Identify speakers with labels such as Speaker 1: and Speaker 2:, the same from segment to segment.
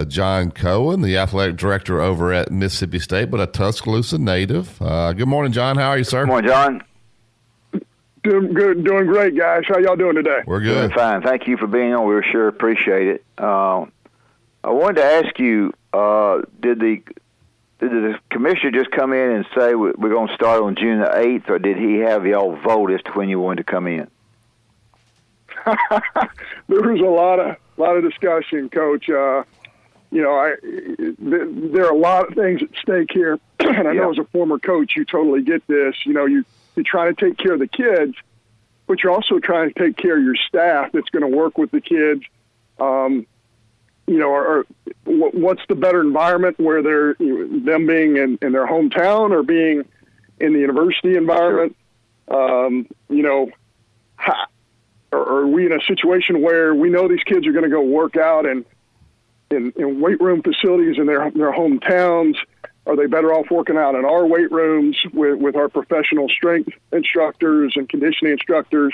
Speaker 1: John Cohen, the athletic director over at Mississippi State, but a Tuscaloosa native. Good morning, John. How are you, sir?
Speaker 2: Good morning, John.
Speaker 3: Doing good, doing great, guys. How y'all doing today?
Speaker 1: We're good.
Speaker 2: Doing fine. Thank you for being on. We sure appreciate it. I wanted to ask you, did the commissioner just come in and say we're going to start on June the 8th, or did he have y'all vote as to when you wanted to come in?
Speaker 3: There was a lot of discussion, Coach. There are a lot of things at stake here, and I know as a former coach, you totally get this. You're trying to take care of the kids, but you're also trying to take care of your staff that's going to work with the kids. What's the better environment where they're them being in their hometown or being in the university environment? Sure. Are we in a situation where we know these kids are going to go work out in weight room facilities in their hometowns? Are they better off working out in our weight rooms with our professional strength instructors and conditioning instructors?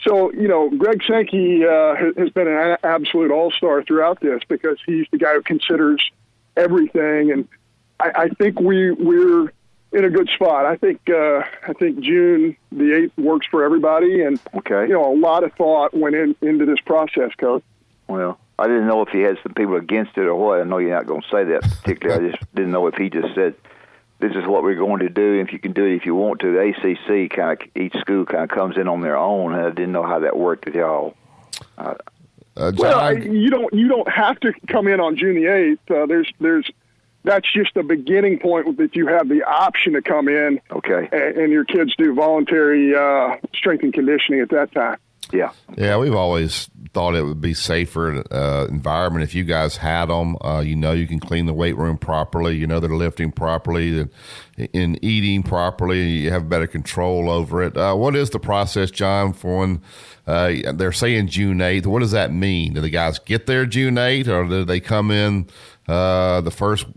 Speaker 3: So, Greg Sankey has been an absolute all-star throughout this because he's the guy who considers everything. And I think we're in a good spot. I think June the 8th works for everybody. And,
Speaker 2: okay.
Speaker 3: A lot of thought went into this process, Coach.
Speaker 2: Well, I didn't know if he had some people against it or what. I know you're not going to say that particularly. I just didn't know if he just said, this is what we're going to do. If you can do it if you want to. The ACC each school kind of comes in on their own, and I didn't know how that worked with y'all.
Speaker 3: Well, you don't have to come in on June the 8th. That's just a beginning point that you have the option to come in.
Speaker 2: Okay.
Speaker 3: And your kids do voluntary strength and conditioning at that time.
Speaker 2: Yeah.
Speaker 1: Yeah, we've always thought it would be safer environment if you guys had them. You can clean the weight room properly. They're lifting properly and eating properly. You have better control over it. What is the process, John, for when they're saying June 8th? What does that mean? Do the guys get there June 8th, or do they come in the first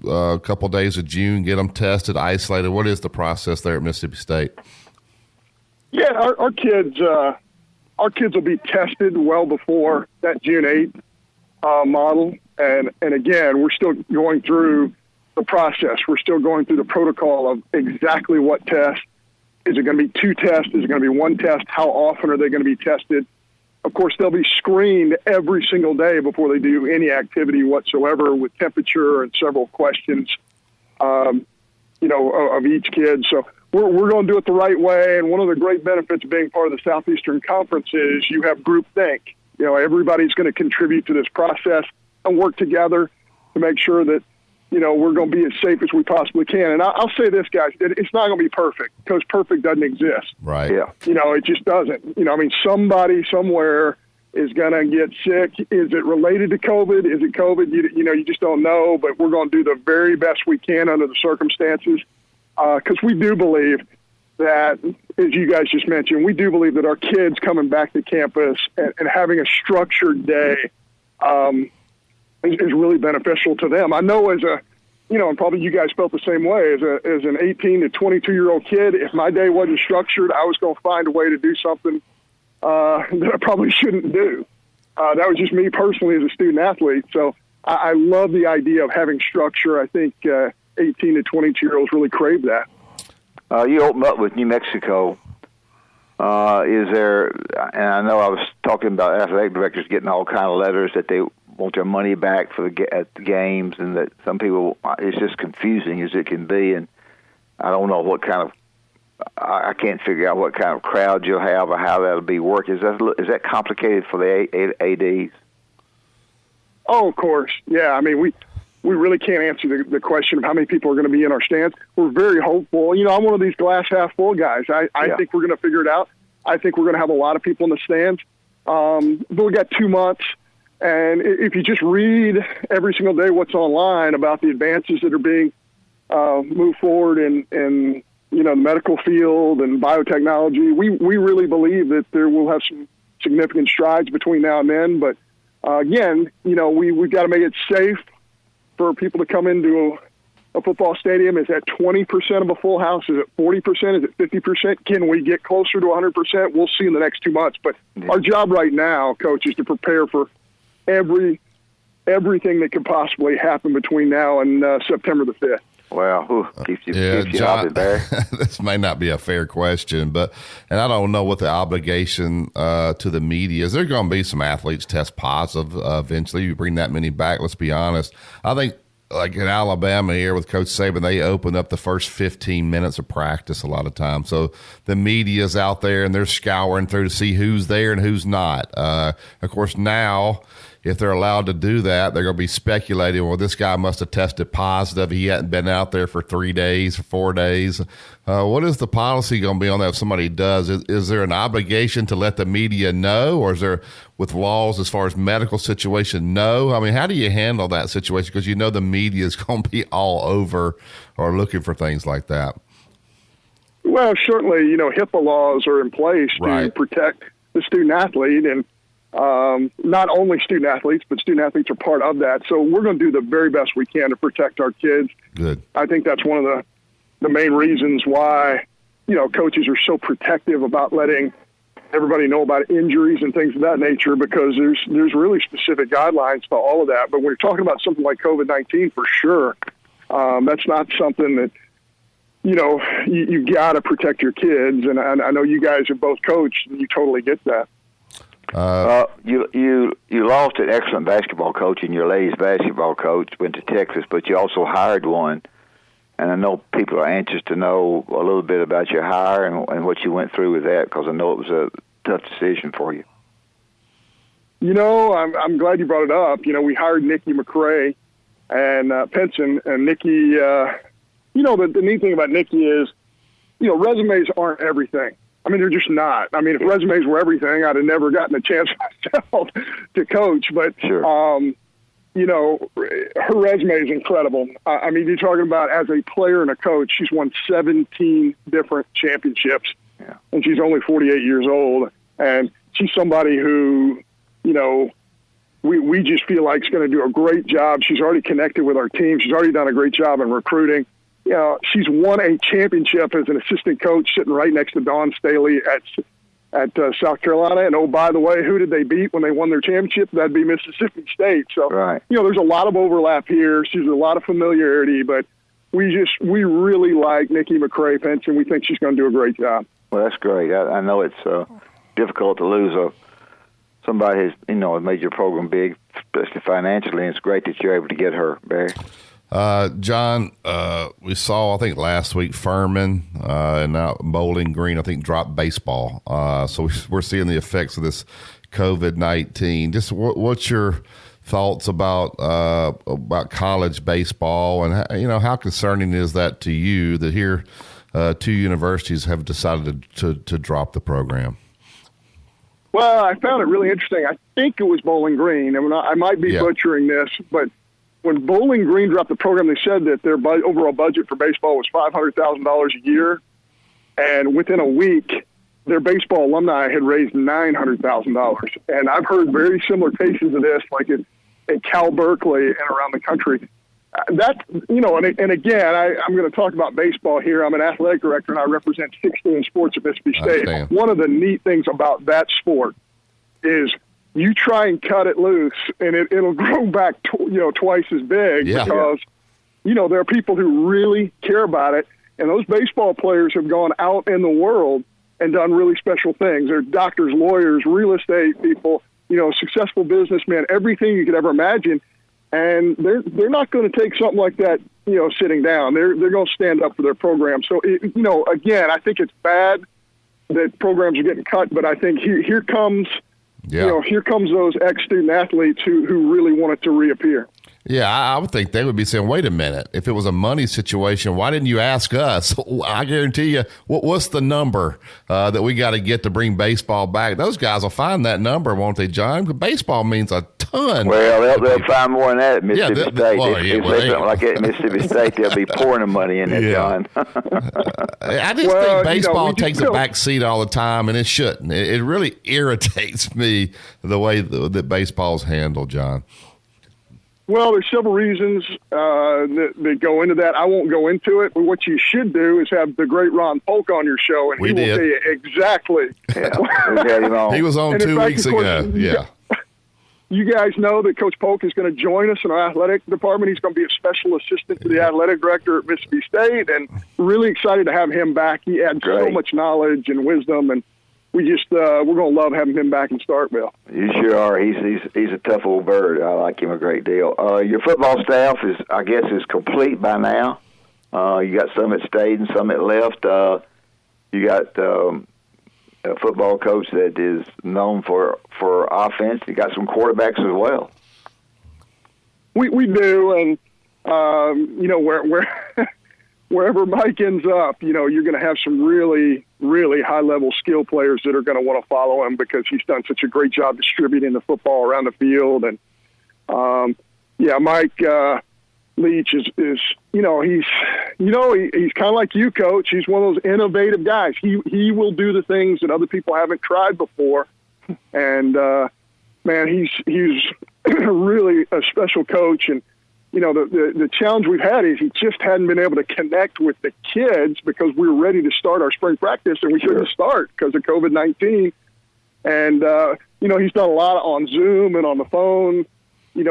Speaker 1: couple days of June, get them tested, isolated? What is the process there at Mississippi State?
Speaker 3: Yeah, our kids will be tested well before that June 8th model. And again, we're still going through the process. We're still going through the protocol of exactly what test. Is it going to be 2 tests? Is it going to be 1 test? How often are they going to be tested? Of course, they'll be screened every single day before they do any activity whatsoever with temperature and several questions, of each kid. So we're going to do it the right way. And one of the great benefits of being part of the Southeastern Conference is you have groupthink. Everybody's going to contribute to this process and work together to make sure that, we're going to be as safe as we possibly can. And I'll say this, guys, it's not going to be perfect because perfect doesn't exist.
Speaker 1: Right.
Speaker 2: Yeah.
Speaker 3: It just doesn't. Somebody somewhere is going to get sick. Is it related to COVID? Is it COVID? You just don't know, but we're going to do the very best we can under the circumstances. Because we do believe that, as you guys just mentioned, we do believe that our kids coming back to campus and having a structured day is really beneficial to them. I know and probably you guys felt the same way, as an 18 to 22-year-old kid, if my day wasn't structured, I was going to find a way to do something that I probably shouldn't do. That was just me personally as a student athlete. So I love the idea of having structure. I think 18 to 22-year-olds really crave that.
Speaker 2: You opened up with New Mexico. Is there, and I know I was talking about athletic directors getting all kind of letters that they want their money back at the games, and that some people, it's just confusing as it can be, and I don't know what kind of, I can't figure out what kind of crowd you'll have or how that'll be working. Is that complicated for the ADs?
Speaker 3: Oh, of course. Yeah, we really can't answer the question of how many people are going to be in our stands. We're very hopeful. I'm one of these glass half full guys. I think we're going to figure it out. I think we're going to have a lot of people in the stands. But we got 2 months. And if you just read every single day what's online about the advances that are being moved forward in the medical field and biotechnology, we really believe that there will have some significant strides between now and then. But again, we've got to make it safe for people to come into a football stadium. Is that 20% of a full house? Is it 40%? Is it 50%? Can we get closer to 100%? We'll see in the next 2 months. But our job right now, Coach, is to prepare for every everything that could possibly happen between now and September the 5th.
Speaker 2: Well, keeps you
Speaker 1: John,
Speaker 2: happy there.
Speaker 1: This may not be a fair question, and I don't know what the obligation to the media is. There's going to be some athletes test positive eventually. You bring that many back, let's be honest. I think, like in Alabama here with Coach Saban, they open up the first 15 minutes of practice a lot of times. So the media's out there, and they're scouring through to see who's there and who's not. Of course, now – if they're allowed to do that, they're going to be speculating, well, this guy must have tested positive. He hadn't been out there for 3 days or 4 days. What is the policy going to be on that if somebody does? Is there an obligation to let the media know, or is there, with laws as far as medical situation, no? I mean, how do you handle that situation? Because you know the media is going to be all over or looking for things like that.
Speaker 3: Well, certainly, HIPAA laws are in place to protect the student athlete, and not only student athletes, but student athletes are part of that. So we're going to do the very best we can to protect our kids.
Speaker 1: Good.
Speaker 3: I think that's one of the main reasons why, coaches are so protective about letting everybody know about injuries and things of that nature, because there's really specific guidelines to all of that. But when you're talking about something like COVID-19, for sure, that's not something that, you got to protect your kids. And I know you guys have both coached, and you totally get that.
Speaker 2: You lost an excellent basketball coach, and your ladies basketball coach went to Texas, but you also hired one. And I know people are anxious to know a little bit about your hire and what you went through with that, because I know it was a tough decision for you.
Speaker 3: I'm glad you brought it up. We hired Nikki McCray and Penson, and Nikki. The neat thing about Nikki is, resumes aren't everything. I mean, they're just not. I mean, if resumes were everything, I'd have never gotten a chance myself to coach. But,
Speaker 2: sure.
Speaker 3: Her resume is incredible. I mean, you're talking about as a player and a coach, she's won 17 different championships.
Speaker 2: Yeah.
Speaker 3: And she's only 48 years old. And she's somebody who, we just feel like is going to do a great job. She's already connected with our team. She's already done a great job in recruiting. She's won a championship as an assistant coach, sitting right next to Dawn Staley at South Carolina. And, oh, by the way, who did they beat when they won their championship? That'd be Mississippi State. So,
Speaker 2: right.
Speaker 3: There's a lot of overlap here. She's a lot of familiarity, but we really like Nikki McCray Penson. We think she's going to do a great job.
Speaker 2: Well, that's great. I know it's difficult to lose somebody who's, has made your program big, especially financially, and it's great that you're able to get her, Barry.
Speaker 1: John, we saw, I think last week, Furman and now Bowling Green, I think, dropped baseball. So we're seeing the effects of this COVID-19. Just what's your thoughts about college baseball, and how concerning is that to you that here two universities have decided to drop the program?
Speaker 3: Well, I found it really interesting. I think it was Bowling Green. I might be butchering this, but when Bowling Green dropped the program, they said that their overall budget for baseball was $500,000 a year. And within a week, their baseball alumni had raised $900,000. And I've heard very similar cases of this, like at Cal Berkeley and around the country. And again, I'm going to talk about baseball here. I'm an athletic director, and I represent 16 sports at Mississippi State. One of the neat things about that sport is you try and cut it loose, and it'll grow back, twice as big because, there are people who really care about it, and those baseball players have gone out in the world and done really special things. They're doctors, lawyers, real estate people, successful businessmen, everything you could ever imagine, and they're not going to take something like that, sitting down. They're going to stand up for their program. So, again, I think it's bad that programs are getting cut, but I think here comes – here comes those ex-student athletes who really want it to reappear.
Speaker 1: Yeah, I would think they would be saying, wait a minute, if it was a money situation, why didn't you ask us? I guarantee you, what's the number that we got to get to bring baseball back? Those guys will find that number, won't they, John? Baseball means a ton.
Speaker 2: Well, they'll find more than that at Mississippi State. If they something like that at Mississippi State, they'll be pouring the money in there, John.
Speaker 1: I just think baseball takes a back seat all the time, and it shouldn't. It really irritates me the way that baseball's handled, John.
Speaker 3: Well, there's several reasons that go into that. I won't go into it, but what you should do is have the great Ron Polk on your show, and he will tell you exactly.
Speaker 1: He was on 2 weeks ago.
Speaker 3: you guys know that Coach Polk is going to join us in our athletic department. He's going to be a special assistant to the athletic director at Mississippi State, and really excited to have him back. He adds so much knowledge and wisdom, and we just we're going to love having him back in Starkville.
Speaker 2: You sure are. He's a tough old bird. I like him a great deal. Your football staff is complete by now. You got some that stayed and some that left. You got a football coach that is known for offense. You got some quarterbacks as well.
Speaker 3: We do, and wherever Mike ends up, you're going to have some really, really high-level skill players that are going to want to follow him because he's done such a great job distributing the football around the field. And Mike Leach is he's kind of like you, Coach. He's one of those innovative guys. He will do the things that other people haven't tried before, and man, he's really a special coach. And the challenge we've had is he just hadn't been able to connect with the kids because we were ready to start our spring practice and we couldn't start because of COVID-19. And he's done a lot on Zoom and on the phone,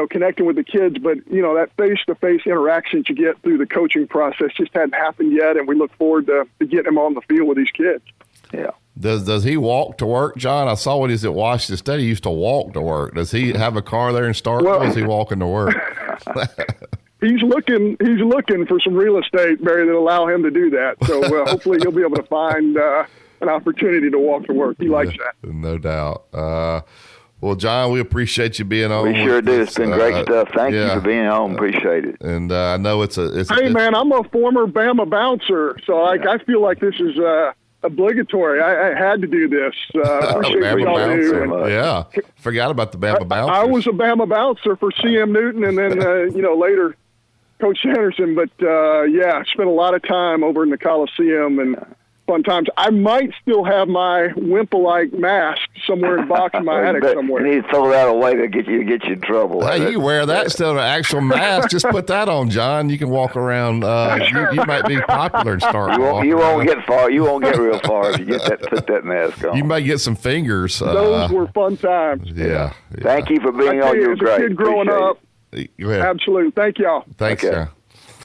Speaker 3: connecting with the kids, but, that face-to-face interaction you get through the coaching process just hadn't happened yet, and we look forward to getting him on the field with these kids.
Speaker 2: Yeah.
Speaker 1: Does he walk to work, John? I saw when he was at Washington State, he used to walk to work. Does he have a car there in Starkville, or is he walking to work?
Speaker 3: He's looking for some real estate, Barry, that allow him to do that. So hopefully he'll be able to find an opportunity to walk to work. He likes that.
Speaker 1: No doubt. Well, John, we appreciate you being on.
Speaker 2: We sure do. It's been great stuff. Thank you for being on. Appreciate it.
Speaker 1: And I know it's
Speaker 3: man, I'm a former Bama bouncer, so I feel like this is obligatory. I had to do this. Appreciate what y'all do.
Speaker 1: Yeah, forgot about the Bama bouncer.
Speaker 3: I was a Bama bouncer for C.M. Newton, and then later Coach Sanderson. But spent a lot of time over in the Coliseum and fun times. I might still have my Wimple-like mask somewhere in a box in my attic somewhere.
Speaker 2: You need to throw that away to get you in trouble.
Speaker 1: Hey, you wear that instead of an actual mask. Just put that on, John. You can walk around. You might be popular and start.
Speaker 2: You won't get far. You won't get real far if you put that mask on.
Speaker 1: You may get some fingers.
Speaker 3: Those were fun times.
Speaker 1: Yeah.
Speaker 2: Thank you for being on. You're great.
Speaker 3: As a kid growing up.
Speaker 1: Go ahead.
Speaker 3: Absolutely. Thank y'all.
Speaker 1: Thanks,
Speaker 2: okay.
Speaker 1: John.